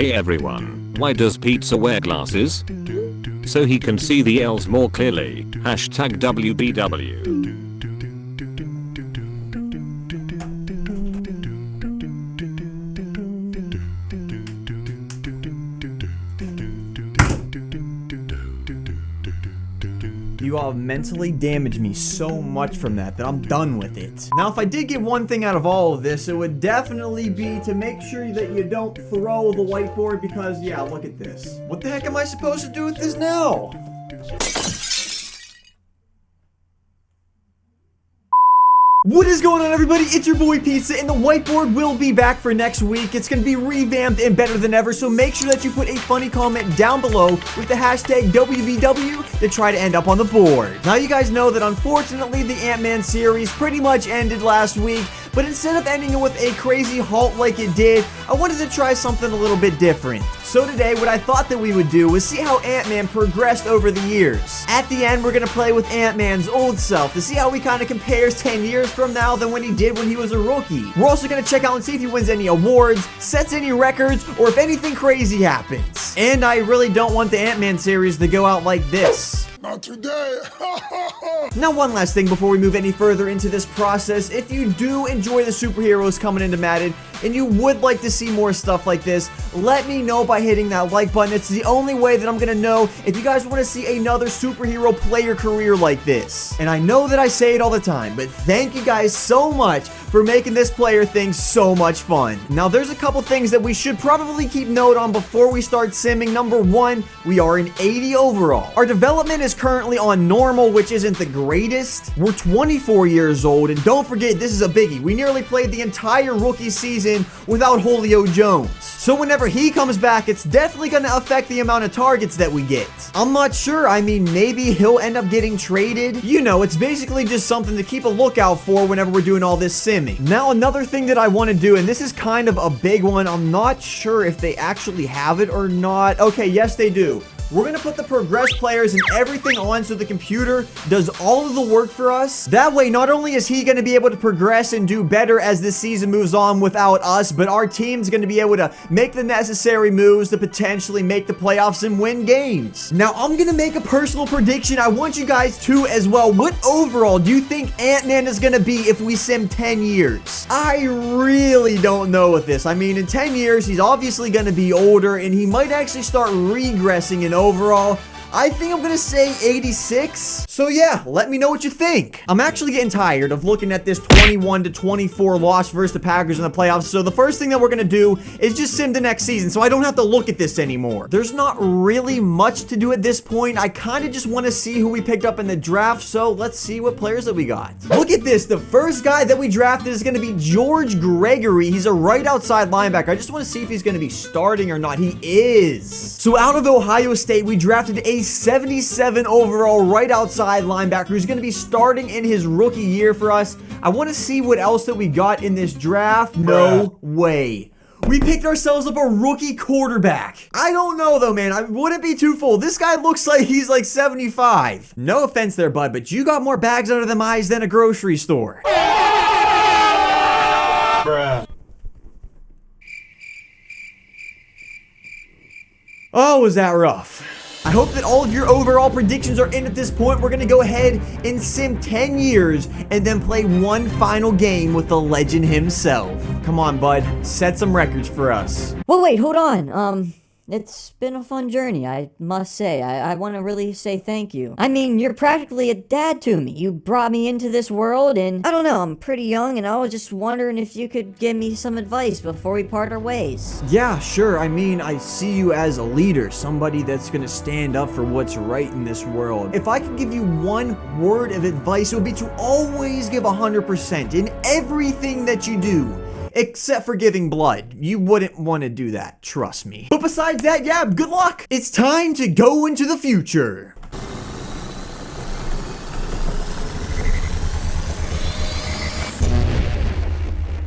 Hey everyone, why does pizza wear glasses? So he can see the L's more clearly. Hashtag WBW. You all mentally damaged me so much from that I'm done with it. Now, if I did get one thing out of all of this, it would definitely be to make sure that you don't throw the whiteboard because, yeah, look at this. What the heck am I supposed to do with this now? What is going on, everybody? It's your boy Pizza, and the whiteboard will be back for next week. It's going to be revamped and better than ever, so make sure that you put a funny comment down below with the hashtag WBW to try to end up on the board. Now, you guys know that unfortunately the Ant-Man series pretty much ended last week, but instead of ending it with a crazy halt like it did, I wanted to try something a little bit different. So today, what I thought that we would do was see how Ant-Man progressed over the years. At the end, we're going to play with Ant-Man's old self to see how he kind of compares 10 years from now than when he did when he was a rookie. We're also going to check out and see if he wins any awards, sets any records, or if anything crazy happens. And I really don't want the Ant-Man series to go out like this. Not today. Now, one last thing before we move any further into this process. If you do enjoy the superheroes coming into Madden and you would like to see more stuff like this, let me know by hitting that like button. It's the only way that I'm going to know if you guys want to see another superhero player career like this. And I know that I say it all the time, but thank you guys so much for making this player thing so much fun. Now, there's a couple things that we should probably keep note on before we start simming. Number one, we are an 80 overall. Our development is currently on normal, which isn't the greatest. We're 24 years old, and don't forget, this is a biggie. We nearly played the entire rookie season without Julio Jones. So whenever he comes back, it's definitely going to affect the amount of targets that we get. I'm not sure. I mean, maybe he'll end up getting traded. You know, it's basically just something to keep a lookout for whenever we're doing all this simming. Now, another thing that I want to do, and this is kind of a big one. I'm not sure if they actually have it or not. Okay, yes, they do. We're going to put the progress players and everything on so the computer does all of the work for us. That way, not only is he going to be able to progress and do better as this season moves on without us, but our team's going to be able to make the necessary moves to potentially make the playoffs and win games. Now, I'm going to make a personal prediction. I want you guys to as well. What overall do you think Ant-Man is going to be if we sim 10 years? I really don't know with this. I mean, in 10 years, he's obviously going to be older, and he might actually start regressing in overall. I think I'm going to say 86. So yeah, let me know what you think. I'm actually getting tired of looking at this 21-24 loss versus the Packers in the playoffs. So the first thing that we're going to do is just sim the next season so I don't have to look at this anymore. There's not really much to do at this point. I kind of just want to see who we picked up in the draft. So let's see what players that we got. Look at this. The first guy that we drafted is going to be George Gregory. He's a right outside linebacker. I just want to see if he's going to be starting or not. He is. So out of Ohio State, we drafted a 77 overall right outside linebacker who's going to be starting in his rookie year for us. I want to see what else that we got in this draft. No way. We picked ourselves up a rookie quarterback. I don't know though, man. I wouldn't be too full. This guy looks like he's like 75. No offense there, bud, but you got more bags under them eyes than a grocery store. Bruh. Oh, was that rough? I hope that all of your overall predictions are in at this point. We're going to go ahead and sim 10 years and then play one final game with the legend himself. Come on, bud. Set some records for us. Well, wait, hold on. It's been a fun journey, I must say. I want to really say thank you. I mean, you're practically a dad to me. You brought me into this world, and I don't know, I'm pretty young, and I was just wondering if you could give me some advice before we part our ways. Yeah, sure. I mean, I see you as a leader, somebody that's going to stand up for what's right in this world. If I could give you one word of advice, it would be to always give 100% in everything that you do. Except for giving blood. You wouldn't want to do that, trust me. But besides that, yeah, good luck. It's time to go into the future.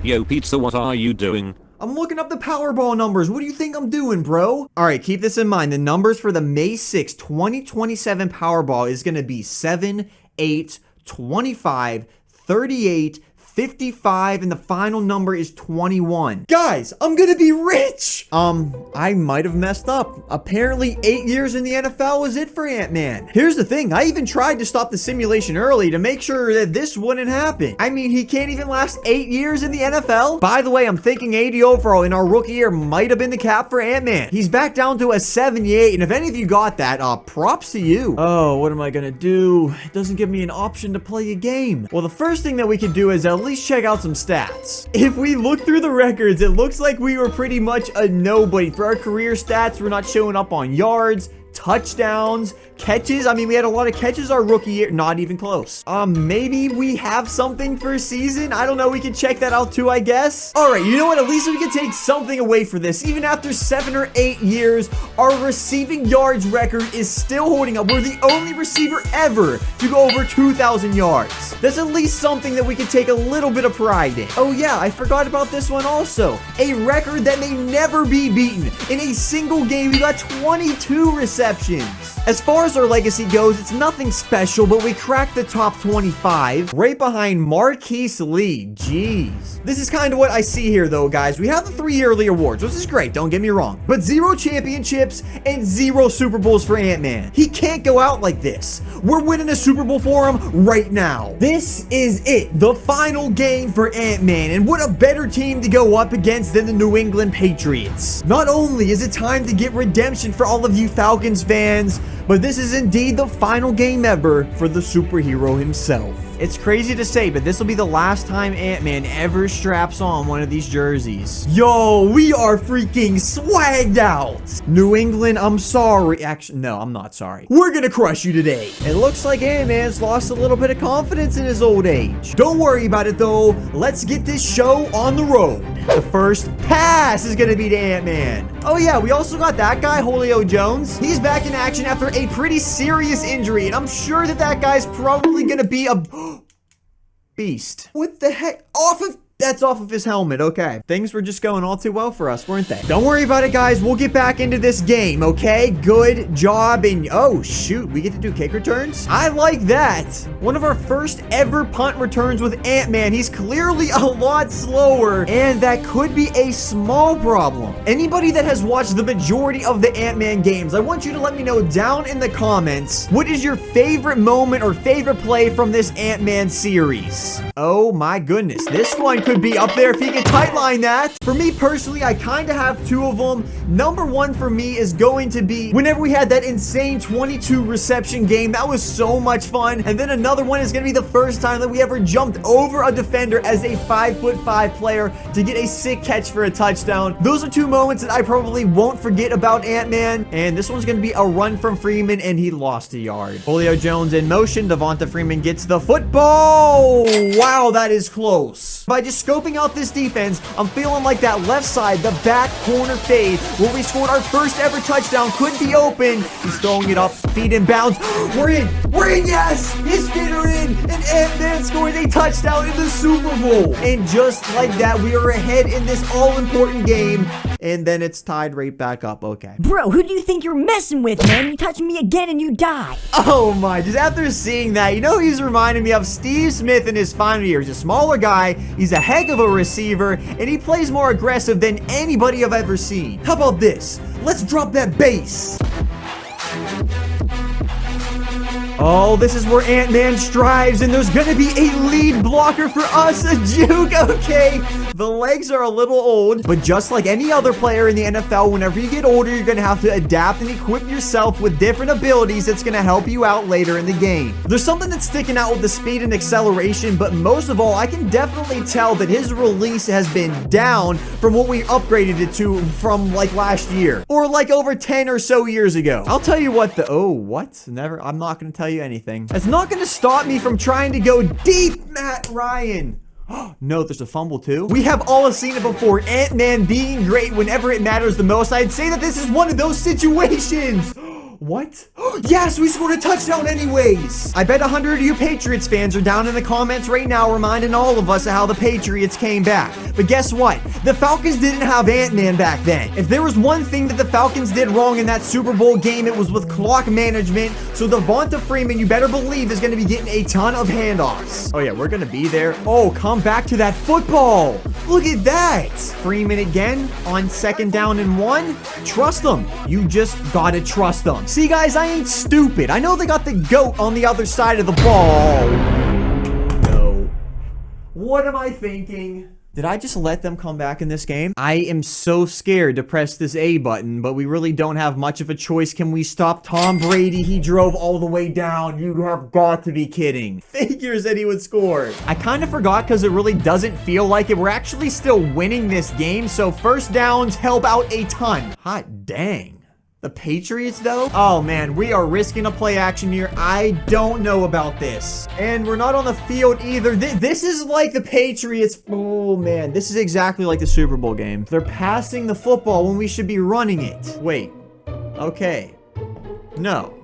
Yo Pizza, what are you doing? I'm looking up the Powerball numbers. What do you think I'm doing, bro? All right, keep this in mind. The numbers for the May 6, 2027 Powerball is going to be 7, 8, 25, 38, 55, and the final number is 21. Guys, I'm gonna be rich! I might have messed up. Apparently, 8 years in the NFL was it for Ant-Man. Here's the thing, I even tried to stop the simulation early to make sure that this wouldn't happen. I mean, he can't even last 8 years in the NFL? By the way, I'm thinking 80 overall in our rookie year might have been the cap for Ant-Man. He's back down to a 78, and if any of you got that, props to you. Oh, what am I gonna do? It doesn't give me an option to play a game. Well, the first thing that we could do is at least check out some stats. If we look through the records, it looks like we were pretty much a nobody. For our career stats, we're not showing up on yards, touchdowns, catches. I mean, we had a lot of catches our rookie year. Not even close. Maybe we have something for a season. I don't know. We can check that out too, I guess. All right, you know what? At least we can take something away for this. Even after 7 or 8 years, our receiving yards record is still holding up. We're the only receiver ever to go over 2,000 yards. That's at least something that we can take a little bit of pride in. Oh yeah, I forgot about this one also. A record that may never be beaten. In a single game, we got 22 receptions. As far as our legacy goes, it's nothing special, but we cracked the top 25, right behind Marquise Lee. Jeez. This is kind of what I see here, though, guys. We have the 3 yearly awards, which is great, don't get me wrong, but 0 championships and 0 Super Bowls for Ant-Man. He can't go out like this. We're winning a Super Bowl for him right now. This is it, the final game for Ant-Man, and what a better team to go up against than the New England Patriots. Not only is it time to get redemption for all of you Falcons fans, but this is indeed the final game ever for the superhero himself. It's crazy to say, but this will be the last time Ant-Man ever straps on one of these jerseys. Yo, we are freaking swagged out. New England, I'm sorry. Actually, no, I'm not sorry. We're gonna crush you today. It looks like Ant-Man's lost a little bit of confidence in his old age. Don't worry about it, though. Let's get this show on the road. The first pass is gonna be to Ant-Man. Oh yeah, we also got that guy, Julio Jones. He's back in action after a pretty serious injury, and I'm sure that that guy's probably gonna be a beast. What the heck? That's off of his helmet. Okay. Things were just going all too well for us, weren't they? Don't worry about it, guys. We'll get back into this game, okay? Good job. And oh, shoot. We get to do kick returns? I like that. One of our first ever punt returns with Ant-Man. He's clearly a lot slower, and that could be a small problem. Anybody that has watched the majority of the Ant-Man games, I want you to let me know down in the comments, what is your favorite moment or favorite play from this Ant-Man series? Oh my goodness. This one could be up there if he can tightline that. For me personally, I kind of have 2 of them. Number 1 for me is going to be whenever we had that insane 22 reception game. That was so much fun. And then another one is going to be the first time that we ever jumped over a defender as a 5'5" player to get a sick catch for a touchdown. Those are 2 moments that I probably won't forget about Ant-Man. And this one's going to be a run from Freeman, and he lost a yard. Julio Jones in motion. Devonta Freeman gets the football. Wow, that is close. By just scoping out this defense, I'm feeling like that left side, the back corner fade, where we scored our first ever touchdown, could be open. He's throwing it up, feet in bounds. We're in, yes! His feet are in, and Ant-Man scored a touchdown in the Super Bowl. And just like that, we are ahead in this all-important game, and then it's tied right back up. Okay. Bro, who do you think you're messing with, man? You touch me again and you die. Oh my, just after seeing that, you know he's reminding me of Steve Smith in his final years. A smaller guy, he's a heck of a receiver, and he plays more aggressive than anybody I've ever seen. How about this? Let's drop that bass. Oh, this is where Ant-Man strives, and there's gonna be a lead blocker for us, a juke. Okay, the legs are a little old, but just like any other player in the NFL, whenever you get older, you're gonna have to adapt and equip yourself with different abilities that's gonna help you out later in the game. There's something that's sticking out with the speed and acceleration, but most of all, I can definitely tell that his release has been down from what we upgraded it to from like last year, or like over 10 or so years ago. I'll tell you what, I'm not gonna tell you anything. It's not gonna stop me from trying to go deep, Matt Ryan. No, there's a fumble too. We have all seen it before. Ant-Man being great whenever it matters the most. I'd say that this is one of those situations. What? Yes, we scored a touchdown anyways. I bet 100 of you Patriots fans are down in the comments right now reminding all of us of how the Patriots came back. But guess what? The Falcons didn't have Ant-Man back then. If there was one thing that the Falcons did wrong in that Super Bowl game, it was with clock management. So Devonta Freeman, you better believe, is going to be getting a ton of handoffs. Oh yeah, we're going to be there. Oh, come back to that football. Look at that. Freeman again on 2nd down and 1. Trust them. You just gotta trust them. See, guys, I ain't stupid. I know they got the GOAT on the other side of the ball. No. What am I thinking? Did I just let them come back in this game? I am so scared to press this A button, but we really don't have much of a choice. Can we stop Tom Brady? He drove all the way down. You have got to be kidding. Figures that he would score. I kind of forgot because it really doesn't feel like it. We're actually still winning this game, so first downs help out a ton. Hot dang. The Patriots, though? Oh, man, we are risking a play action here. I don't know about this. And we're not on the field either. This is like the Patriots. Oh, man, this is exactly like the Super Bowl game. They're passing the football when we should be running it. Wait. Okay. No.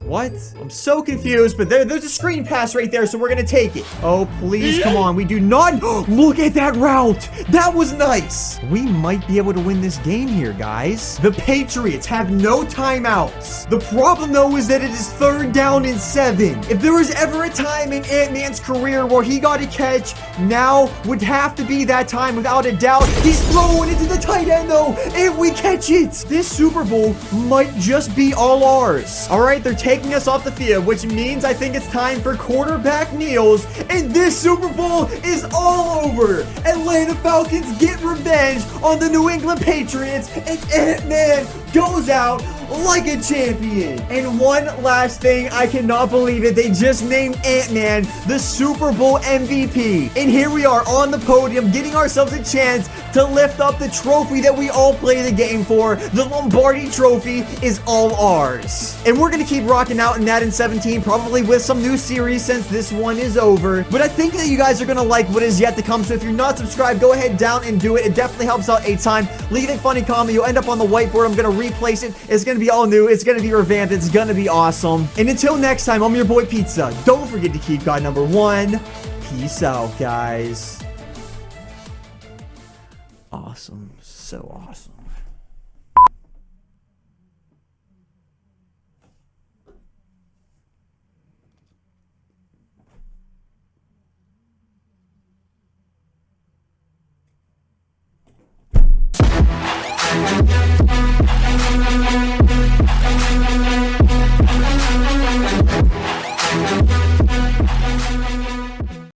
What? I'm so confused, but there's a screen pass right there, so we're gonna take it. Oh, please, come on. We do not. Look at that route. That was nice. We might be able to win this game here, guys. The Patriots have no timeouts. The problem, though, is that it is 3rd down and 7. If there was ever a time in Ant-Man's career where he got a catch, now would have to be that time without a doubt. He's throwing it to the tight end, though, and we catch it. This Super Bowl might just be all ours. All right, they're taking us off the field, which means I think it's time for quarterback kneels, and this Super Bowl is all over. Atlanta Falcons get revenge on the New England Patriots, and Ant-Man goes out like a champion. And one last thing, I cannot believe it. They just named Ant-Man the Super Bowl MVP. And here we are on the podium getting ourselves a chance to lift up the trophy that we all play the game for. The Lombardi Trophy is all ours. And we're going to keep rocking out in Madden 17, probably with some new series since this one is over. But I think that you guys are going to like what is yet to come. So if you're not subscribed, go ahead down and do it. It definitely helps out a ton. Leave a funny comment. You'll end up on the whiteboard. I'm going to replace it. It's going to be all new. It's going to be revamped. It's going to be awesome. And until next time, I'm your boy Pizza. Don't forget to keep God number 1. Peace out, guys. Awesome. So awesome.